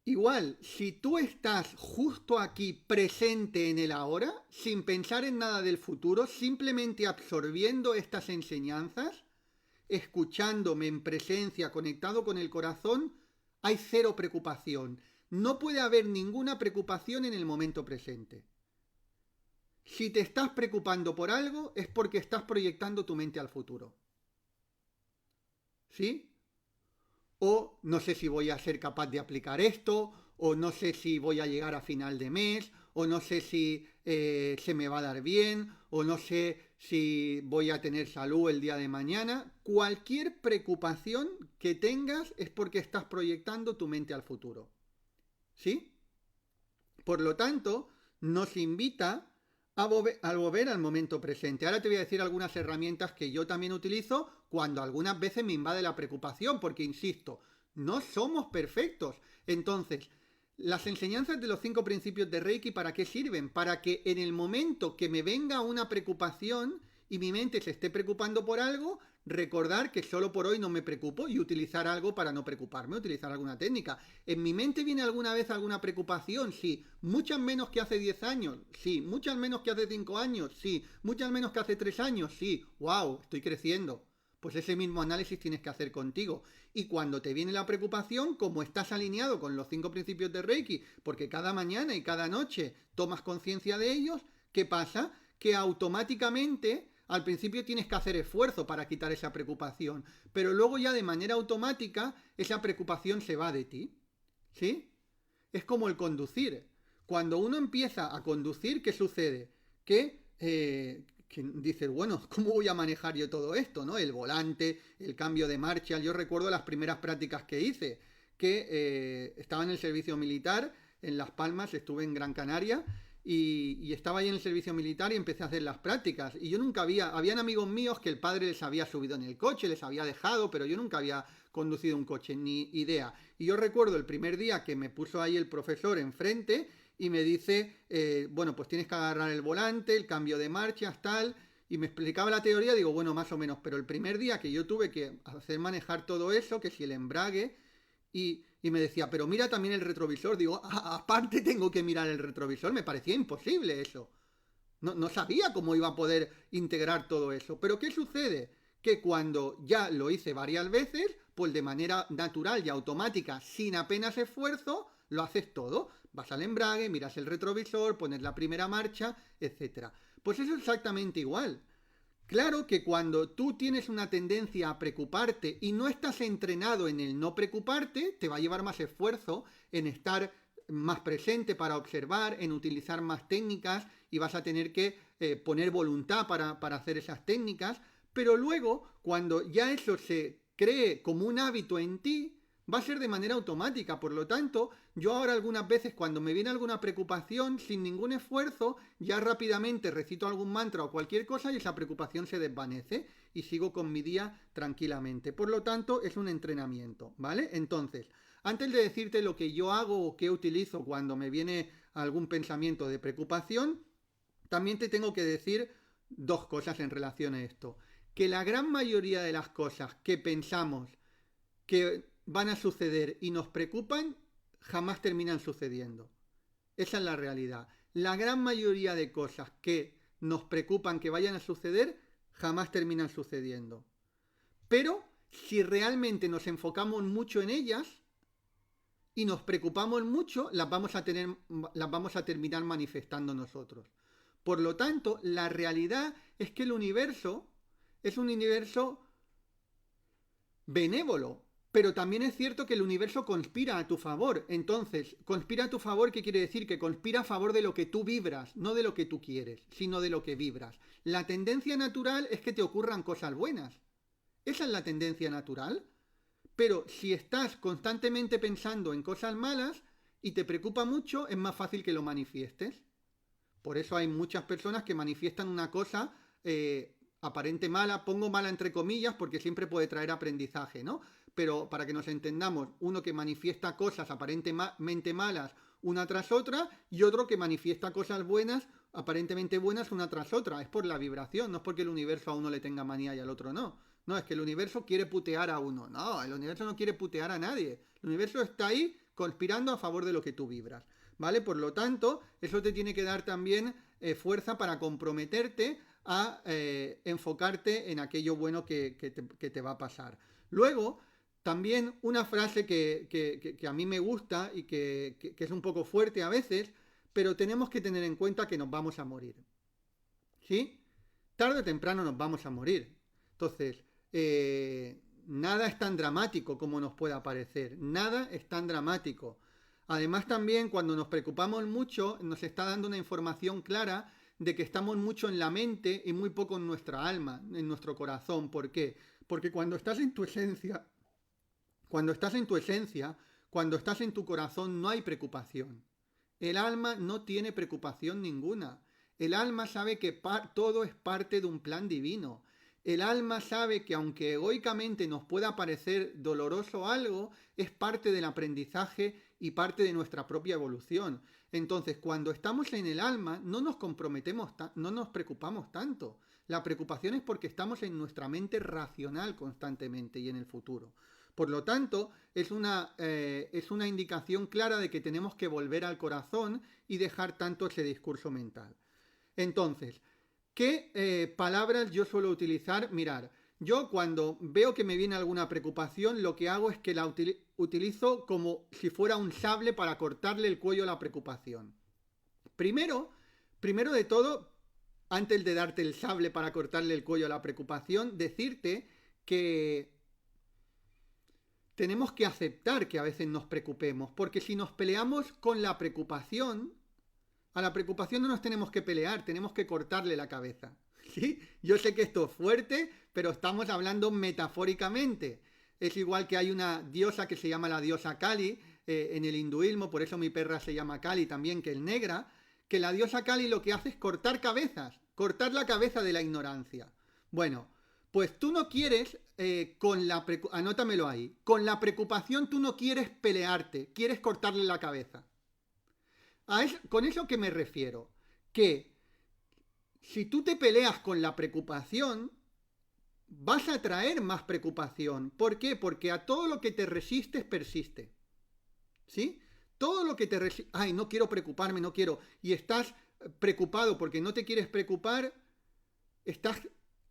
Igual, si tú estás justo aquí presente en el ahora, sin pensar en nada del futuro, simplemente absorbiendo estas enseñanzas, escuchándome en presencia, conectado con el corazón, hay cero preocupación. No puede haber ninguna preocupación en el momento presente. Si te estás preocupando por algo, es porque estás proyectando tu mente al futuro. ¿Sí? O no sé si voy a ser capaz de aplicar esto, o no sé si voy a llegar a final de mes, o no sé si se me va a dar bien, o no sé si voy a tener salud el día de mañana. Cualquier preocupación que tengas es porque estás proyectando tu mente al futuro. ¿Sí? Por lo tanto, nos invita a volver al momento presente. Ahora te voy a decir algunas herramientas que yo también utilizo cuando algunas veces me invade la preocupación, porque insisto, no somos perfectos. Entonces, las enseñanzas de los 5 principios de Reiki, ¿para qué sirven? Para que en el momento que me venga una preocupación y mi mente se esté preocupando por algo, recordar que solo por hoy no me preocupo y utilizar algo para no preocuparme, utilizar alguna técnica. ¿En mi mente viene alguna vez alguna preocupación? Sí. ¿Muchas menos que hace 10 años? Sí. ¿Muchas menos que hace 5 años? Sí. ¿Muchas menos que hace 3 años? Sí. ¡Wow! Estoy creciendo. Pues ese mismo análisis tienes que hacer contigo. Y cuando te viene la preocupación, como estás alineado con los 5 principios de Reiki, porque cada mañana y cada noche tomas conciencia de ellos, ¿qué pasa? Que automáticamente al principio tienes que hacer esfuerzo para quitar esa preocupación, pero luego ya de manera automática esa preocupación se va de ti. ¿Sí? Es como el conducir. Cuando uno empieza a conducir, ¿qué sucede? Que dices, bueno, ¿cómo voy a manejar yo todo esto? ¿No? El volante, el cambio de marcha. Yo recuerdo las primeras prácticas que hice, que estaba en el servicio militar en Las Palmas, estuve en Gran Canaria y estaba ahí en el servicio militar y empecé a hacer las prácticas. Y yo nunca habían amigos míos que el padre les había subido en el coche, les había dejado, pero yo nunca había conducido un coche, ni idea. Y yo recuerdo el primer día que me puso ahí el profesor enfrente y me dice, bueno, pues tienes que agarrar el volante, el cambio de marchas, tal. Y me explicaba la teoría, digo, bueno, más o menos. Pero el primer día que yo tuve que hacer manejar todo eso, que si el embrague, y me decía, pero mira también el retrovisor. Digo, aparte tengo que mirar el retrovisor. Me parecía imposible eso. No sabía cómo iba a poder integrar todo eso. Pero ¿qué sucede? Que cuando ya lo hice varias veces, pues de manera natural y automática, sin apenas esfuerzo, lo haces todo. Vas al embrague, miras el retrovisor, pones la primera marcha, etc. Pues eso es exactamente igual. Claro que cuando tú tienes una tendencia a preocuparte y no estás entrenado en el no preocuparte, te va a llevar más esfuerzo en estar más presente para observar, en utilizar más técnicas y vas a tener que poner voluntad para hacer esas técnicas, pero luego cuando ya eso se cree como un hábito en ti, va a ser de manera automática. Por lo tanto, yo ahora algunas veces cuando me viene alguna preocupación, sin ningún esfuerzo, ya rápidamente recito algún mantra o cualquier cosa y esa preocupación se desvanece y sigo con mi día tranquilamente. Por lo tanto, es un entrenamiento, ¿vale? Entonces, antes de decirte lo que yo hago o qué utilizo cuando me viene algún pensamiento de preocupación, también te tengo que decir dos cosas en relación a esto. Que la gran mayoría de las cosas que pensamos que van a suceder y nos preocupan, jamás terminan sucediendo. Esa es la realidad. La gran mayoría de cosas que nos preocupan que vayan a suceder, jamás terminan sucediendo. Pero si realmente nos enfocamos mucho en ellas y nos preocupamos mucho, las vamos a terminar manifestando nosotros. Por lo tanto, la realidad es que el universo es un universo benévolo. Pero también es cierto que el universo conspira a tu favor. Entonces, conspira a tu favor, ¿qué quiere decir? Que conspira a favor de lo que tú vibras, no de lo que tú quieres, sino de lo que vibras. La tendencia natural es que te ocurran cosas buenas. Esa es la tendencia natural. Pero si estás constantemente pensando en cosas malas y te preocupa mucho, es más fácil que lo manifiestes. Por eso hay muchas personas que manifiestan una cosa aparente mala, pongo mala entre comillas porque siempre puede traer aprendizaje, ¿no? Pero para que nos entendamos, uno que manifiesta cosas aparentemente malas una tras otra y otro que manifiesta cosas buenas, aparentemente buenas una tras otra. Es por la vibración, no es porque el universo a uno le tenga manía y al otro no. No, es que el universo quiere putear a uno. No, el universo no quiere putear a nadie. El universo está ahí conspirando a favor de lo que tú vibras, ¿vale? Por lo tanto, eso te tiene que dar también fuerza para comprometerte a enfocarte en aquello bueno que te va a pasar. Luego, también una frase que a mí me gusta y que es un poco fuerte a veces, pero tenemos que tener en cuenta que nos vamos a morir. ¿Sí? Tarde o temprano nos vamos a morir. Entonces, nada es tan dramático como nos pueda parecer. Nada es tan dramático. Además, también cuando nos preocupamos mucho, nos está dando una información clara de que estamos mucho en la mente y muy poco en nuestra alma, en nuestro corazón. ¿Por qué? Porque cuando estás en tu esencia, cuando estás en tu corazón, no hay preocupación. El alma no tiene preocupación ninguna. El alma sabe que todo es parte de un plan divino. El alma sabe que aunque egoicamente nos pueda parecer doloroso algo, es parte del aprendizaje y parte de nuestra propia evolución. Entonces, cuando estamos en el alma, no nos comprometemos, no nos preocupamos tanto. La preocupación es porque estamos en nuestra mente racional constantemente y en el futuro. Por lo tanto, es una indicación clara de que tenemos que volver al corazón y dejar tanto ese discurso mental. Entonces, ¿qué palabras yo suelo utilizar? Mirar, yo cuando veo que me viene alguna preocupación, lo que hago es que la utilizo como si fuera un sable para cortarle el cuello a la preocupación. Primero de todo, antes de darte el sable para cortarle el cuello a la preocupación, decirte que tenemos que aceptar que a veces nos preocupemos, porque si nos peleamos con la preocupación, a la preocupación no nos tenemos que pelear, tenemos que cortarle la cabeza. ¿Sí? Yo sé que esto es fuerte, pero estamos hablando metafóricamente. Es igual que hay una diosa que se llama la diosa Kali en el hinduismo, por eso mi perra se llama Kali también, que es negra, que la diosa Kali lo que hace es cortar cabezas, cortar la cabeza de la ignorancia. Bueno, pues tú no quieres, anótamelo ahí, con la preocupación tú no quieres pelearte, quieres cortarle la cabeza. Con eso que me refiero, que si tú te peleas con la preocupación, vas a traer más preocupación. ¿Por qué? Porque a todo lo que te resistes persiste. ¿Sí? Todo lo que te resistes, ay, no quiero preocuparme, no quiero, y estás preocupado porque no te quieres preocupar, estás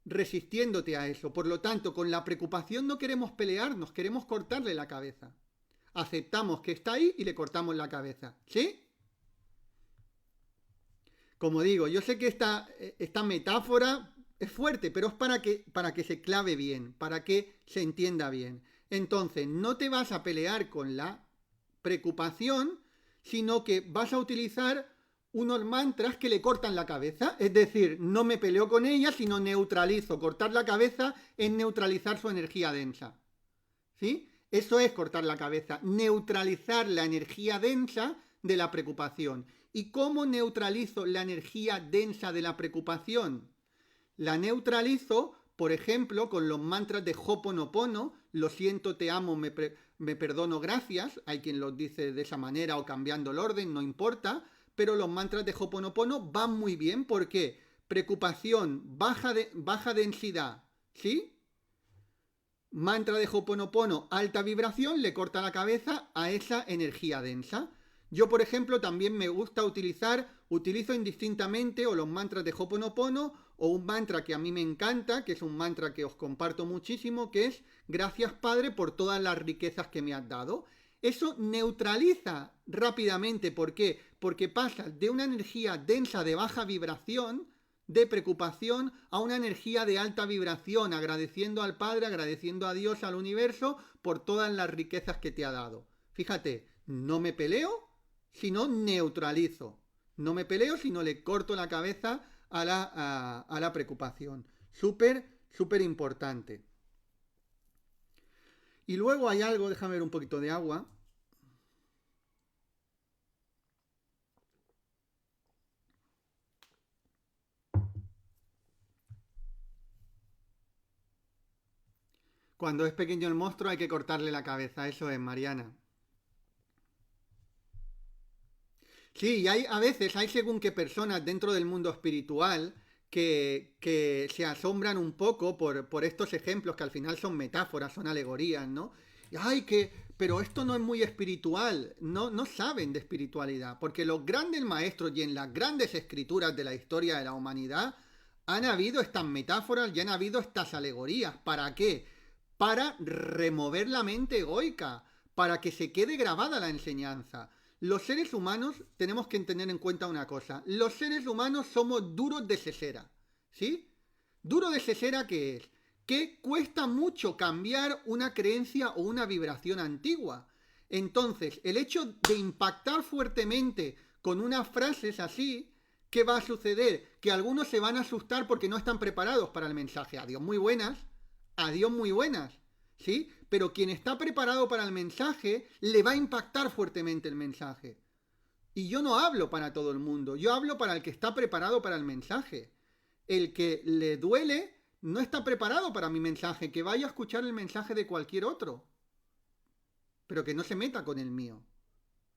resistiéndote a eso. Por lo tanto, con la preocupación no queremos pelearnos, queremos cortarle la cabeza. Aceptamos que está ahí y le cortamos la cabeza. ¿Sí? Como digo, yo sé que esta metáfora es fuerte, pero es para que se clave bien, para que se entienda bien. Entonces, no te vas a pelear con la preocupación, sino que vas a utilizar unos mantras que le cortan la cabeza. Es decir, no me peleo con ella, sino neutralizo. Cortar la cabeza es neutralizar su energía densa. ¿Sí? Eso es cortar la cabeza, neutralizar la energía densa de la preocupación. ¿Y cómo neutralizo la energía densa de la preocupación? La neutralizo, por ejemplo, con los mantras de Ho'oponopono, lo siento, te amo, me perdono, gracias. Hay quien los dice de esa manera o cambiando el orden, no importa. Pero los mantras de Ho'oponopono van muy bien porque preocupación, baja densidad, ¿sí? Mantra de Ho'oponopono, alta vibración, le corta la cabeza a esa energía densa. Yo, por ejemplo, también me gusta utilizo indistintamente o los mantras de Ho'oponopono o un mantra que a mí me encanta, que es un mantra que os comparto muchísimo, que es gracias Padre por todas las riquezas que me has dado. Eso neutraliza rápidamente. ¿Por qué? Porque pasa de una energía densa de baja vibración, de preocupación, a una energía de alta vibración, agradeciendo al Padre, agradeciendo a Dios, al universo, por todas las riquezas que te ha dado. Fíjate, no me peleo, sino neutralizo. No me peleo, sino le corto la cabeza a la preocupación. Súper, súper importante. Y luego hay algo, déjame ver un poquito de agua. Cuando es pequeño el monstruo hay que cortarle la cabeza, eso es, Mariana. Sí, y a veces hay según qué personas dentro del mundo espiritual que se asombran un poco por estos ejemplos que al final son metáforas, son alegorías, ¿no? Y, ay, pero esto no es muy espiritual, no saben de espiritualidad, porque los grandes maestros y en las grandes escrituras de la historia de la humanidad han habido estas metáforas y han habido estas alegorías. ¿Para qué? Para remover la mente egoica, para que se quede grabada la enseñanza. Los seres humanos tenemos que tener en cuenta una cosa. Los seres humanos somos duros de cesera. ¿Sí? Duro de cesera, ¿qué es? Que cuesta mucho cambiar una creencia o una vibración antigua. Entonces, el hecho de impactar fuertemente con unas frases así, ¿qué va a suceder? Que algunos se van a asustar porque no están preparados para el mensaje. Adiós muy buenas. Adiós muy buenas. ¿Sí? Pero quien está preparado para el mensaje, le va a impactar fuertemente el mensaje. Y yo no hablo para todo el mundo, yo hablo para el que está preparado para el mensaje. El que le duele no está preparado para mi mensaje, que vaya a escuchar el mensaje de cualquier otro, pero que no se meta con el mío.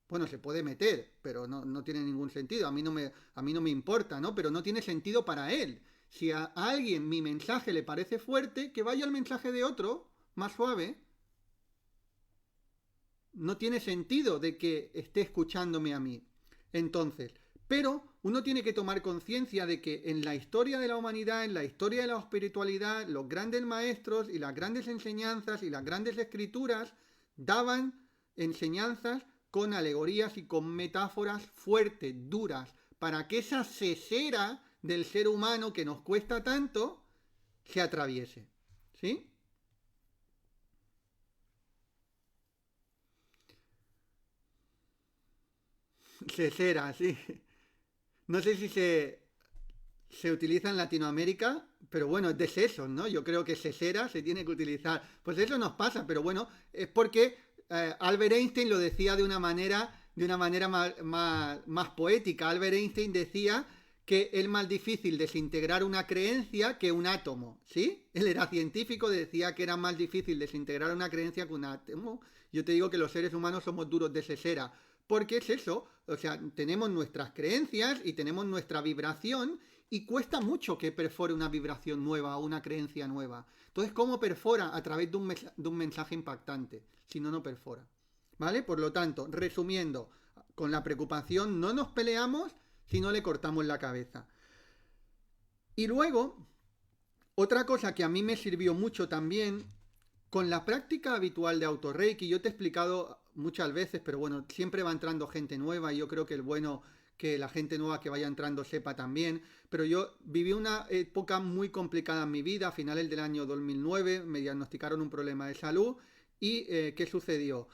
Bueno, se puede meter, pero no tiene ningún sentido. A mí no me importa, ¿no? Pero no tiene sentido para él. Si a alguien mi mensaje le parece fuerte, que vaya al mensaje de otro, más suave. No tiene sentido de que esté escuchándome a mí. Entonces, pero uno tiene que tomar conciencia de que en la historia de la humanidad, en la historia de la espiritualidad, los grandes maestros y las grandes enseñanzas y las grandes escrituras daban enseñanzas con alegorías y con metáforas fuertes, duras, para que esa cesera del ser humano que nos cuesta tanto se atraviese. ¿Sí? Cesera, sí. No sé si se utiliza en Latinoamérica, pero bueno, es de sesos, ¿no? Yo creo que sesera se tiene que utilizar. Pues eso nos pasa, pero bueno, es porque Albert Einstein lo decía de una manera más poética. Albert Einstein decía que es más difícil desintegrar una creencia que un átomo, ¿sí? Él era científico, decía que era más difícil desintegrar una creencia que un átomo. Yo te digo que los seres humanos somos duros de sesera, porque es eso, o sea, tenemos nuestras creencias y tenemos nuestra vibración y cuesta mucho que perfore una vibración nueva o una creencia nueva. Entonces, ¿cómo perfora? A través de un mensaje impactante, si no, no perfora. ¿Vale? Por lo tanto, resumiendo, con la preocupación no nos peleamos si no le cortamos la cabeza. Y luego, otra cosa que a mí me sirvió mucho también, con la práctica habitual de autorreiki, yo te he explicado muchas veces, pero bueno, siempre va entrando gente nueva y yo creo que es bueno que la gente nueva que vaya entrando sepa también, pero yo viví una época muy complicada en mi vida, a finales del año 2009, me diagnosticaron un problema de salud y ¿qué sucedió?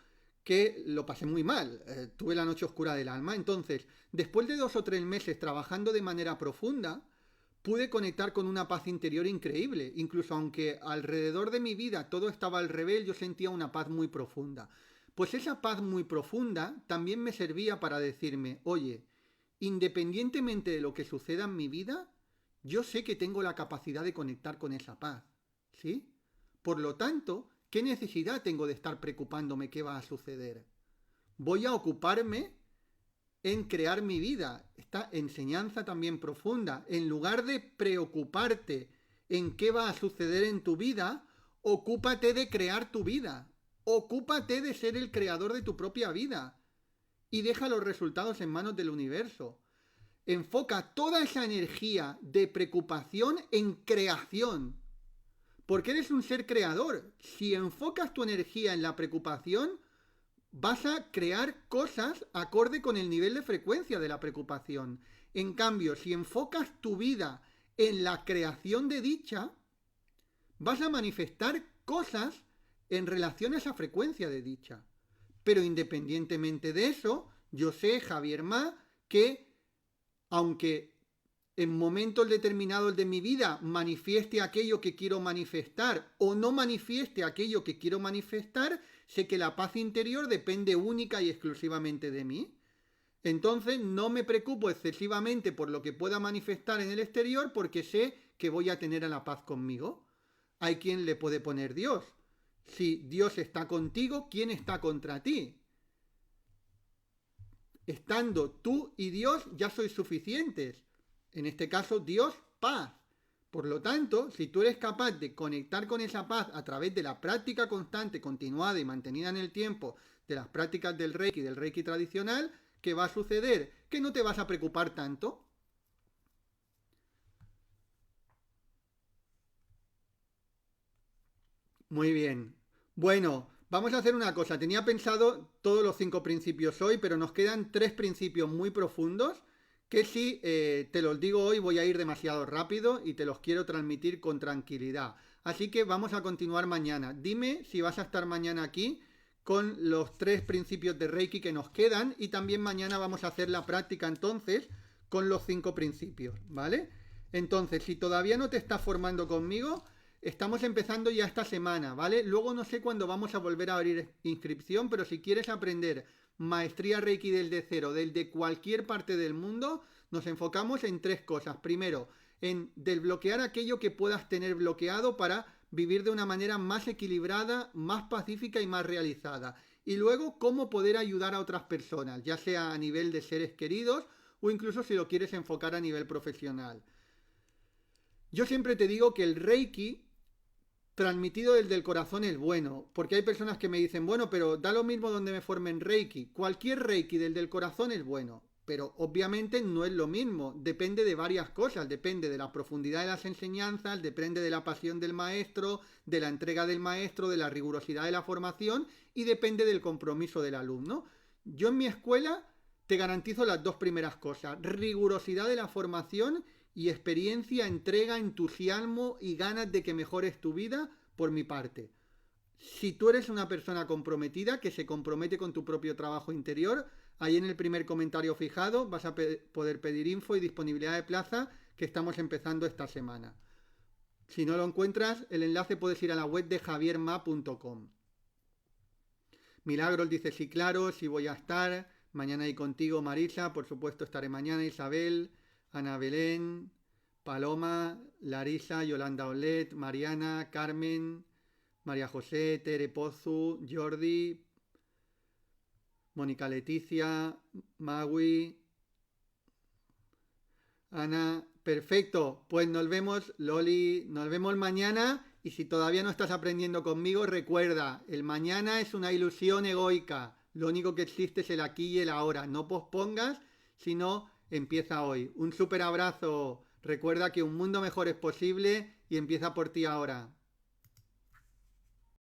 Que lo pasé muy mal, tuve la noche oscura del alma, entonces, después de 2 o 3 meses trabajando de manera profunda, pude conectar con una paz interior increíble. Incluso aunque alrededor de mi vida todo estaba al revés, yo sentía una paz muy profunda. Pues esa paz muy profunda también me servía para decirme, oye, independientemente de lo que suceda en mi vida, yo sé que tengo la capacidad de conectar con esa paz. ¿Sí? Por lo tanto, ¿qué necesidad tengo de estar preocupándome qué va a suceder? Voy a ocuparme en crear mi vida. Esta enseñanza también profunda. En lugar de preocuparte en qué va a suceder en tu vida, ocúpate de crear tu vida. Ocúpate de ser el creador de tu propia vida. Y deja los resultados en manos del universo. Enfoca toda esa energía de preocupación en creación. Porque eres un ser creador. Si enfocas tu energía en la preocupación, vas a crear cosas acorde con el nivel de frecuencia de la preocupación. En cambio, si enfocas tu vida en la creación de dicha, vas a manifestar cosas en relación a esa frecuencia de dicha. Pero independientemente de eso, yo sé, Javier Ma, que aunque en momentos determinados de mi vida manifieste aquello que quiero manifestar o no manifieste aquello que quiero manifestar, sé que la paz interior depende única y exclusivamente de mí. Entonces no me preocupo excesivamente por lo que pueda manifestar en el exterior porque sé que voy a tener a la paz conmigo. Hay quien le puede poner Dios. Si Dios está contigo, ¿quién está contra ti? Estando tú y Dios ya sois suficientes. En este caso, Dios, paz. Por lo tanto, si tú eres capaz de conectar con esa paz a través de la práctica constante, continuada y mantenida en el tiempo de las prácticas del Reiki tradicional, ¿qué va a suceder? Que no te vas a preocupar tanto. Muy bien. Bueno, vamos a hacer una cosa. Tenía pensado todos los 5 principios hoy, pero nos quedan 3 principios muy profundos que si te los digo hoy voy a ir demasiado rápido y te los quiero transmitir con tranquilidad. Así que vamos a continuar mañana. Dime si vas a estar mañana aquí con los 3 principios de Reiki que nos quedan y también mañana vamos a hacer la práctica entonces con los 5 principios, ¿vale? Entonces, si todavía no te estás formando conmigo, estamos empezando ya esta semana, ¿vale? Luego no sé cuándo vamos a volver a abrir inscripción, pero si quieres aprender maestría Reiki desde cero, desde cualquier parte del mundo, nos enfocamos en 3 cosas. Primero, en desbloquear aquello que puedas tener bloqueado para vivir de una manera más equilibrada, más pacífica y más realizada. Y luego, cómo poder ayudar a otras personas, ya sea a nivel de seres queridos o incluso si lo quieres enfocar a nivel profesional. Yo siempre te digo que el Reiki transmitido desde el corazón es bueno, porque hay personas que me dicen, bueno, pero da lo mismo donde me forme en Reiki. Cualquier Reiki desde el corazón es bueno, pero obviamente no es lo mismo, depende de varias cosas, depende de la profundidad de las enseñanzas, depende de la pasión del maestro, de la entrega del maestro, de la rigurosidad de la formación y depende del compromiso del alumno. Yo en mi escuela te garantizo las 2 primeras cosas, rigurosidad de la formación y experiencia, entrega, entusiasmo y ganas de que mejores tu vida por mi parte. Si tú eres una persona comprometida, que se compromete con tu propio trabajo interior, ahí en el primer comentario fijado vas a poder pedir info y disponibilidad de plaza, que estamos empezando esta semana. Si no lo encuentras, el enlace puedes ir a la web de javierma.com. Milagros dice, sí, claro, sí voy a estar. Mañana ahí contigo, Marisa. Por supuesto estaré mañana. Isabel, Ana Belén, Paloma, Larisa, Yolanda Olet, Mariana, Carmen, María José, Tere Pozu, Jordi, Mónica Leticia, Magui, Ana. Perfecto, pues nos vemos, Loli, nos vemos mañana. Y si todavía no estás aprendiendo conmigo, recuerda, el mañana es una ilusión egoica. Lo único que existe es el aquí y el ahora. No pospongas, sino empieza hoy. Un súper abrazo. Recuerda que un mundo mejor es posible y empieza por ti ahora.